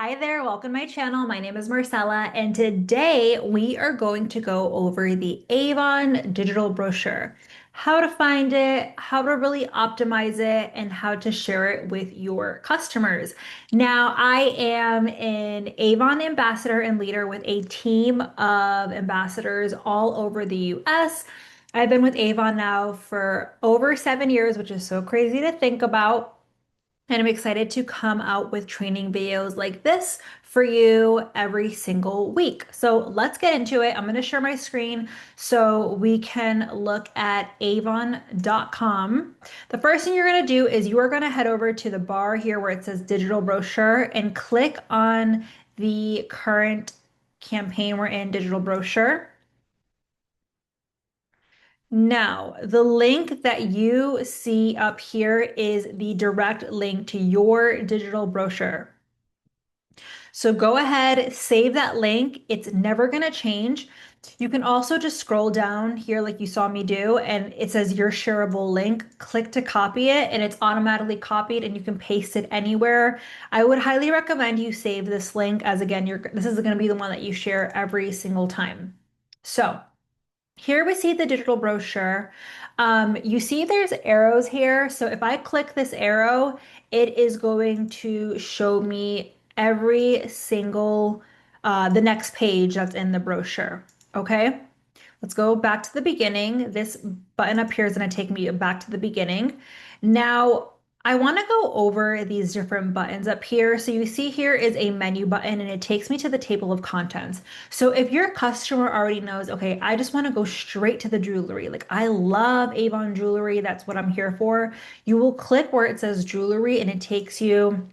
Hi there, welcome to my channel. My name is Marcella, and today we are going to go over the Avon digital brochure, how to find it, how to really optimize it, and how to share it with your customers. Now, I am an Avon ambassador and leader with a team of ambassadors all over the US. I've been with Avon now for over 7 years, which is so crazy to think about. And I'm excited to come out with training videos like this for you every single week. So let's get into it. I'm going to share my screen so we can look at avon.com. The first thing you're going to do is you are going to head over to the bar here where it says digital brochure and click on the current campaign we're in, digital brochure. Now, the link that you see up here is the direct link to your digital brochure. So go ahead, save that link. It's never going to change. You can also just scroll down here like you saw me do, and it says your shareable link. Click to copy it, and it's automatically copied, and you can paste it anywhere. I would highly recommend you save this link as again, this is going to be the one that you share every single time. So here we see the digital brochure. You see there's arrows here. So if I click this arrow, it is going to show me every single, the next page that's in the brochure. Okay, let's go back to the beginning. This button up here is going to take me back to the beginning. Now, I want to go over these different buttons up here. So you see here is a menu button and it takes me to the table of contents. So if your customer already knows, okay, I just want to go straight to the jewelry. Like I love Avon jewelry. That's what I'm here for. You will click where it says jewelry and it takes you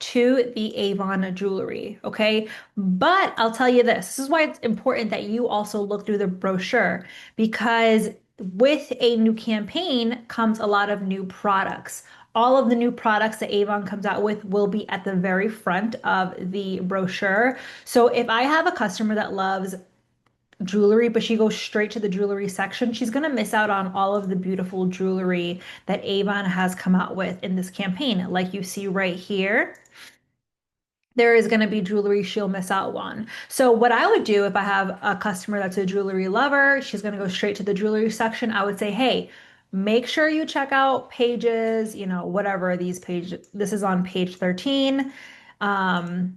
to the Avon jewelry, okay? But I'll tell you this, this is why it's important that you also look through the brochure because with a new campaign comes a lot of new products. All of the new products that Avon comes out with will be at the very front of the brochure. So if I have a customer that loves jewelry, but she goes straight to the jewelry section, she's going to miss out on all of the beautiful jewelry that Avon has come out with in this campaign, like you see right here there is going to be jewelry she'll miss out on. So what I would do if I have a customer that's a jewelry lover, she's going to go straight to the jewelry section. I would say, hey, make sure you check out pages, whatever these pages, this is on page 13. Um,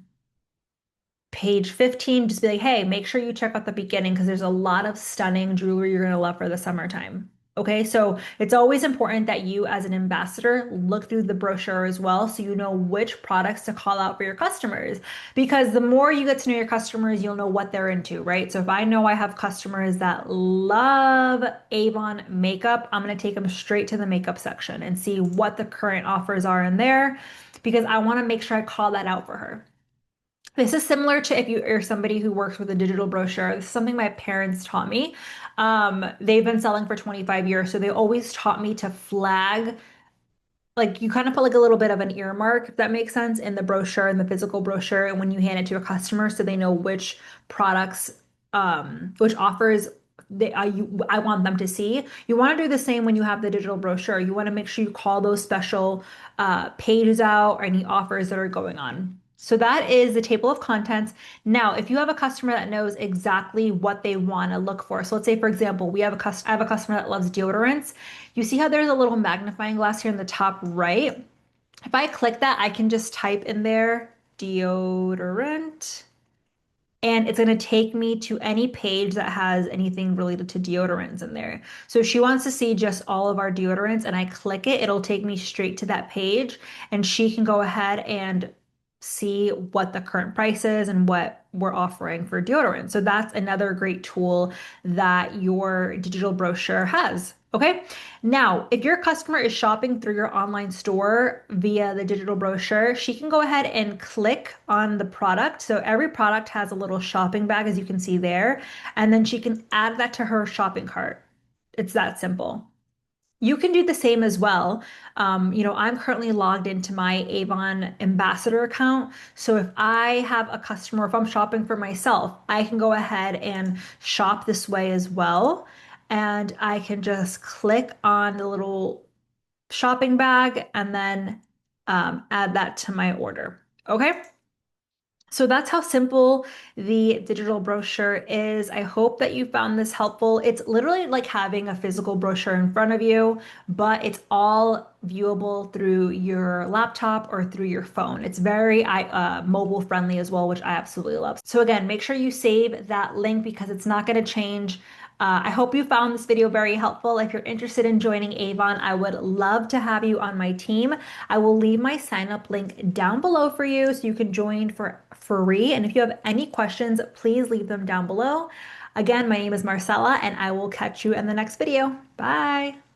Page 15, just be like, hey, make sure you check out the beginning because there's a lot of stunning jewelry you're going to love for the summertime. Okay, so it's always important that you, as an ambassador, look through the brochure as well so you know which products to call out for your customers. Because the more you get to know your customers, you'll know what they're into, right? So if I know I have customers that love Avon makeup, I'm going to take them straight to the makeup section and see what the current offers are in there because I want to make sure I call that out for her. This is similar to if you are somebody who works with a digital brochure. This is something my parents taught me. They've been selling for 25 years, so they always taught me to flag, like you kind of put like a little bit of an earmark, if that makes sense, in the brochure, in the physical brochure, and when you hand it to a customer, so they know which products, which offers I want them to see. You want to do the same when you have the digital brochure. You want to make sure you call those special pages out or any offers that are going on. So that is the table of contents. Now, if you have a customer that knows exactly what they want to look for, so let's say, for example, I have a customer that loves deodorants. You see how there's a little magnifying glass here in the top right? If I click that, I can just type in there deodorant, and it's going to take me to any page that has anything related to deodorants in there. So if she wants to see just all of our deodorants and I click it, it'll take me straight to that page and she can go ahead and see what the current price is and what we're offering for deodorant. So that's another great tool that your digital brochure has. Okay. Now, if your customer is shopping through your online store via the digital brochure, she can go ahead and click on the product. So every product has a little shopping bag, as you can see there, and then she can add that to her shopping cart. It's that simple. You can do the same as well. I'm currently logged into my Avon ambassador account. So if I have a customer, if I'm shopping for myself, I can go ahead and shop this way as well. And I can just click on the little shopping bag and then add that to my order. Okay. So that's how simple the digital brochure is. I hope that you found this helpful. It's literally like having a physical brochure in front of you, but it's all viewable through your laptop or through your phone. It's very mobile friendly as well, which I absolutely love. So again, make sure you save that link because it's not going to change. I hope you found this video very helpful. If you're interested in joining Avon, I would love to have you on my team. I will leave my sign up link down below for you so you can join for free. And if you have any questions, please leave them down below. Again, my name is Marcella, and I will catch you in the next video. Bye.